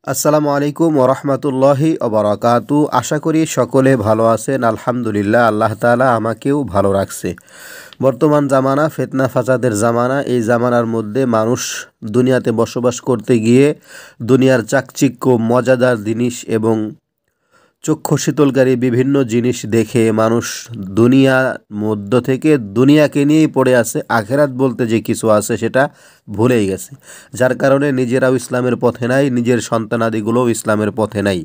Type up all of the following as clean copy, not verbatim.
আসসালামু আলাইকুম ওরহমতুল্লাহি ওবরাকাতু। আশা করি সকলে ভালো আছেন। আলহামদুলিল্লাহ, আল্লাহ তাআলা আমাকেও ভালো রাখছে। বর্তমান জামানা ফিতনা ফাসাদের জামানা। এই জামানার মধ্যে মানুষ দুনিয়াতে বসবাস করতে গিয়ে দুনিয়ার চাকচিক্য, মজাদার জিনিস এবং চক্ষু শীতলকারী বিভিন্ন জিনিস দেখে মানুষ দুনিয়ার মধ্য থেকে দুনিয়াকে নিয়েই পড়ে আছে। আখেরাত বলতে যে কিছু আছে সেটা ভুলেই গেছে, যার কারণে নিজেরাও ইসলামের পথে নাই, নিজের সন্তানাদিগুলোও ইসলামের পথে নাই।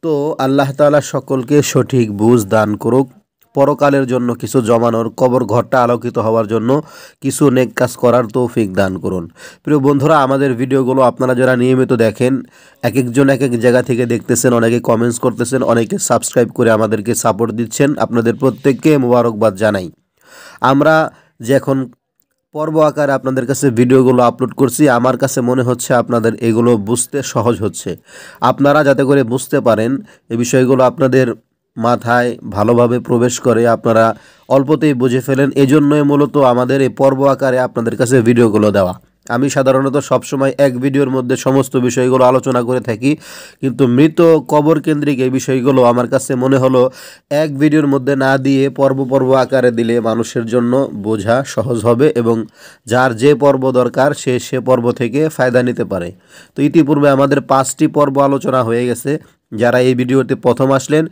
তো আল্লাহ তাআলা সকলকে সঠিক বুঝ দান করুক। পরকালের জন্য কিছু জমানোর, কবর ঘরটা আলোকিত হওয়ার জন্য কিছু নেক কাজ করার তৌফিক দান করুন। প্রিয় বন্ধুরা, আমাদের ভিডিওগুলো আপনারা যারা নিয়মিত দেখেন, এক একজন এক এক জায়গা থেকে দেখতেছেন, অনেকে কমেন্টস করতেছেন, অনেকে সাবস্ক্রাইব করে আমাদেরকে সাপোর্ট দিচ্ছেন। আপনাদের প্রত্যেককে মোবারকবাদ জানাই। আমরা যে এখন পর্ব আকারে আপনাদের কাছে ভিডিওগুলো আপলোড করছি, আমার কাছে মনে হচ্ছে আপনাদের এগুলো বুঝতে সহজ হচ্ছে। আপনারা যাতে করে বুঝতে পারেন, এই বিষয়গুলো আপনাদের মাথায় ভালোভাবে প্রবেশ করে, আপনারা অল্পতেই বুঝে ফেলেন, এজন্যই মূলত আমাদের এই পর্ব আকারে আপনাদের কাছে ভিডিওগুলো দেওয়া। আমি সাধারণত সবসময় এক ভিডিওর মধ্যে সমস্ত বিষয়গুলো আলোচনা করে থাকি, কিন্তু মৃত কবর কেন্দ্রিক এই বিষয়গুলো আমার কাছে মনে হলো এক ভিডিওর মধ্যে না দিয়ে পর্ব পর্ব আকারে দিলে মানুষের জন্য বোঝা সহজ হবে এবং যার যে পর্ব দরকার সে পর্ব থেকে ফায়দা নিতে পারে। তো ইতিপূর্বে আমাদের 5টি পর্ব আলোচনা হয়ে গেছে। যারা এই ভিডিওতে প্রথম আসলেন,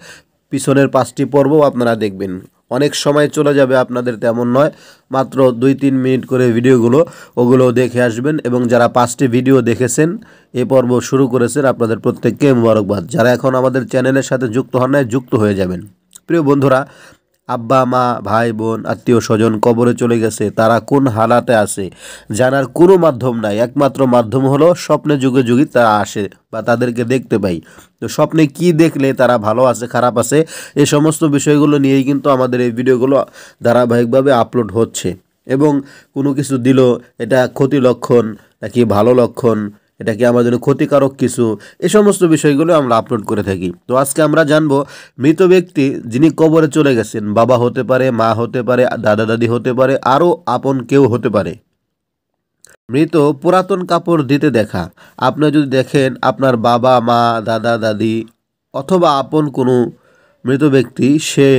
পিছনের 5টি পর্বও আপনারা দেখবেন। অনেক সময় চলে যাবে আপনাদের, তেমন নয়, মাত্র 2-3 মিনিট করে ভিডিওগুলো ওগুলো দেখে আসবেন। এবং যারা 5টি ভিডিও দেখেছেন, এই পর্ব শুরু করেছেন, আপনাদের প্রত্যেককে মোবারকবাদ। যারা এখন আমাদের চ্যানেলের সাথে যুক্ত হন নাই, যুক্ত হয়ে যাবেন। প্রিয় বন্ধুরা, আব্বা মা ভাই বোন আত্মীয় স্বজন কবরে চলে গেছে, তারা কোন হালাতে আছে জানার কোনো মাধ্যম নাই। একমাত্র মাধ্যম হলো স্বপ্নে যুগে যুগে তারা আসে বা তাদেরকে দেখতে পাই। তো স্বপ্নে কি দেখলে তারা ভালো আছে খারাপ আছে, এই সমস্ত বিষয়গুলো নিয়েই কিন্তু আমাদের এই ভিডিওগুলো ধারাবাহিকভাবে আপলোড হচ্ছে। এবং কোনো কিছু দিল, এটা ক্ষতি লক্ষণ নাকি ভালো লক্ষণ, এটা কি আমার জন্য ক্ষতিকারক কিছু, এই সমস্ত বিষয়গুলো আমরা আপলোড করে থাকি। তো আজকে আমরা জানবো, মৃত ব্যক্তি যিনি কবরে চলে গেছেন, বাবা হতে পারে, মা হতে পারে, দাদা দাদি হতে পারে, আরও আপন কেউ হতে পারে, মৃত পুরাতন কাপড় দিতে দেখা। আপনি যদি দেখেন আপনার বাবা মা দাদা দাদি অথবা আপন কোনো মৃত ব্যক্তি, সে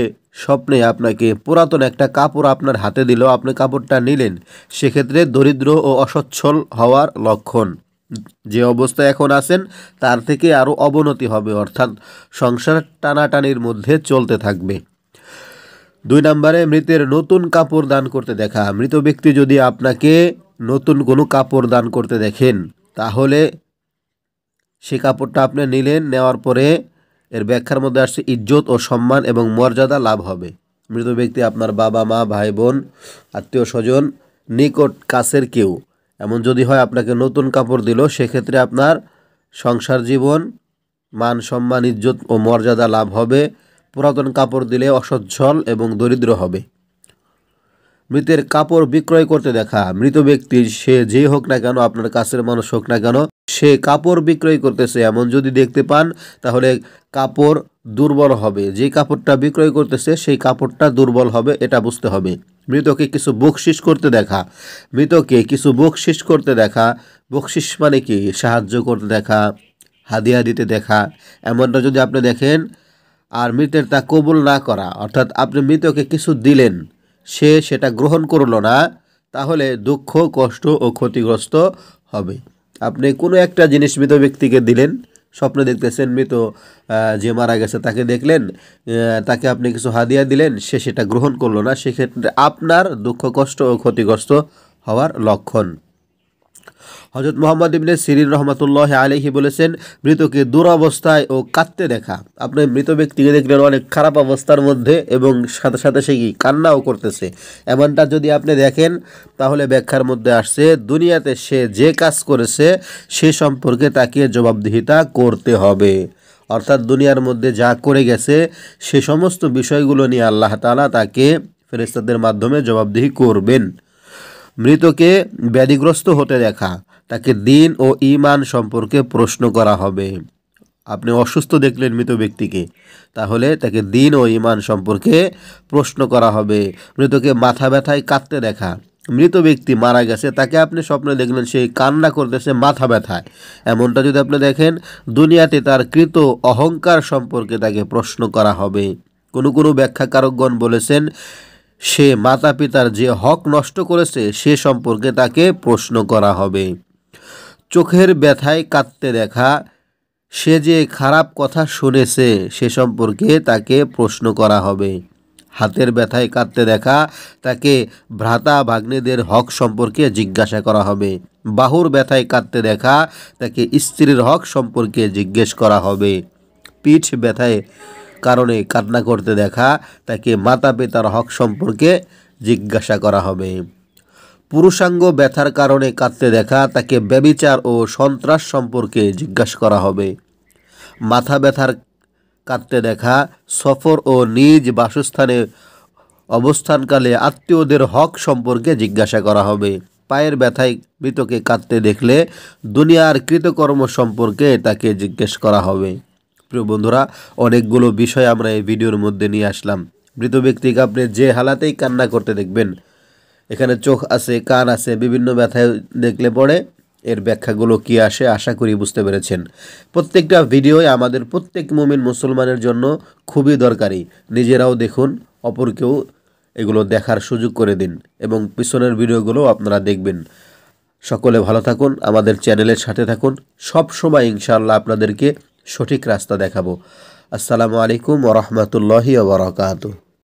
স্বপ্নে আপনাকে পুরাতন একটা কাপড় আপনার হাতে দিল, আপনি কাপড়টা নিলেন, সেক্ষেত্রে দরিদ্র ও অসচ্ছল হওয়ার লক্ষণ। যে অবস্থায় এখন আছেন তার থেকে আরও অবনতি হবে, অর্থাৎ সংসার টানাটানির মধ্যে চলতে থাকবে। 2 নম্বরে, মৃতের নতুন কাপড় দান করতে দেখা। মৃত ব্যক্তি যদি আপনাকে নতুন কোনো কাপড় দান করতে দেখেন, তাহলে সে কাপড়টা আপনি নিলেন, নেওয়ার পরে এর ব্যাখ্যার মধ্যে আসছে ইজ্জত ও সম্মান এবং মর্যাদা লাভ হবে। মৃত ব্যক্তি আপনার বাবা মা ভাই বোন আত্মীয় স্বজন নিকট কাছের কেউ এমন যদি হয়, আপনাকে নতুন কাপড় দিল, সেক্ষেত্রে আপনার সংসার জীবন, মান সম্মান ইজ্জত ও মর্যাদা লাভ হবে। পুরাতন কাপড় দিলে অসচ্ছল এবং দরিদ্র হবে। মৃতের কাপড় বিক্রয় করতে দেখা। মৃত ব্যক্তি সে যে হোক না কেন, আপনার কাছের মানুষ হোক না কেন, সে কাপড় বিক্রয় করতেছে এমন যদি দেখতে পান, তাহলে কাপড় দুর্বল হবে। যে কাপড়টা বিক্রয় করতেছে সেই কাপড়টা দুর্বল হবে, এটা বুঝতে হবে। মৃতকে কিছু বকশিস করতে দেখা। মৃতকে কিছু বকশিস করতে দেখা। বকশিস মানে কি? সাহায্য করতে দেখা, হাদিয়া দিতে দেখা। এমনটা যদি আপনি দেখেন আর মৃতের তা কবুল না করা, অর্থাৎ আপনি মৃতকে কিছু দিলেন, সে সেটা গ্রহণ করলো না, তাহলে দুঃখ কষ্ট ও ক্ষতিগ্রস্ত হবে। আপনি কোনো একটা জিনিস মৃত ব্যক্তিকে দিলেন, স্বপ্নে দেখতেছেন মৃত যে মারা গেছে তাকে দেখলেন, তাকে আপনি কিছু হাদিয়া দিলেন, সে সেটা গ্রহণ করলো না, সেক্ষেত্রে আপনার দুঃখ কষ্ট ও ক্ষতিগ্রস্ত হওয়ার লক্ষণ। হযরত মুহাম্মদ ইবনে সিরিন রহমাতুল্লাহি আলাইহি বলেছেন, মৃতকে দুরবস্থায় ও কাঁদতে দেখা। আপনি মৃত ব্যক্তিকে দেখলেন অনেক খারাপ অবস্থার মধ্যে এবং সাথে সাথে সে কি কান্নাও করতেছে, এমনটা যদি আপনি দেখেন, তাহলে ব্যাখ্যার মধ্যে আসছে দুনিয়াতে সে যে কাজ করেছে সে সম্পর্কে তাকে জবাবদিহিতা করতে হবে। অর্থাৎ দুনিয়ার মধ্যে যা করে গেছে সে সমস্ত বিষয়গুলো নিয়ে আল্লাহ তাআলা তাকে ফেরেশতাদের মাধ্যমে জবাবদিহি করবেন। মৃতকে ব্যাধিগ্রস্ত হতে দেখা। তাকে দিন ও ঈমান সম্পর্কে প্রশ্ন করা হবে। আপনি অসুস্থ দেখলেন মৃত ব্যক্তিকে, তাহলে তাকে দিন ও ঈমান সম্পর্কে প্রশ্ন করা হবে। মৃতকে মাথা ব্যথায় কাঁদতে দেখা। মৃত ব্যক্তি মারা গেছে, তাকে আপনি স্বপ্নে দেখলেন সে কান্না করতেছে মাথা ব্যথায়, এমনটা যদি আপনি দেখেন, দুনিয়াতে তার কৃত অহংকার সম্পর্কে তাকে প্রশ্ন করা হবে। কোনো ব্যাখ্যাকারকগণ বলেছেন সে মাতা পিতার যে হক নষ্ট করেছে সে সম্পর্কে তাকে প্রশ্ন করা হবে। চোখের ব্যথায় কাঁদতে দেখা, সে যে খারাপ কথা শুনেছে সে সম্পর্কে তাকে প্রশ্ন করা হবে। হাতের ব্যথায় কাঁদতে দেখা, তাকে ভ্রাতা ভাগ্নেদের হক সম্পর্কে জিজ্ঞাসা করা হবে। বাহুর ব্যথায় কাঁদতে দেখা, তাকে স্ত্রীর হক সম্পর্কে জিজ্ঞেস করা হবে। পিঠ ব্যথায় কারণে কান্না করতে দেখা, তাকে মাতা পিতার হক সম্পর্কে জিজ্ঞাসা করা হবে। পুরুষাঙ্গ ব্যথার কারণে কাঁদতে দেখা, তাকে ব্যভিচার ও সন্ত্রাস সম্পর্কে জিজ্ঞাসা করা হবে। মাথা ব্যথার কাঁদতে দেখা, সফর ও নিজ বাসস্থানে অবস্থানকালে আত্মীয়দের হক সম্পর্কে জিজ্ঞাসা করা হবে। পায়ের ব্যথায় মৃতকে কাঁদতে দেখলে দুনিয়ার কৃতকর্ম সম্পর্কে তাকে জিজ্ঞেস করা হবে। প্রিয় বন্ধুরা, অনেকগুলো বিষয় আমরা এই ভিডিওর মধ্যে নিয়ে আসলাম। মৃত ব্যক্তিকে আপনি যে হালাতেই কান্না করতে দেখবেন, এখানে চোখ আছে, কান আছে, বিভিন্ন ব্যথায় দেখলে পরে এর ব্যাখ্যাগুলো কি আসে আশা করি বুঝতে পেরেছেন। প্রত্যেকটা ভিডিওই আমাদের প্রত্যেক মুমিন মুসলমানের জন্য খুবই দরকারি। নিজেরাও দেখুন, অপরকেও এগুলো দেখার সুযোগ করে দিন এবং পিছনের ভিডিওগুলো আপনারা দেখবেন। সকলে ভালো থাকুন, আমাদের চ্যানেলের সাথে থাকুন। সব সময় ইনশাআল্লাহ আপনাদেরকে সঠিক রাস্তা দেখাবো। আসসালামু আলাইকুম ওয়া রাহমাতুল্লাহি ওয়া বারাকাতুহু।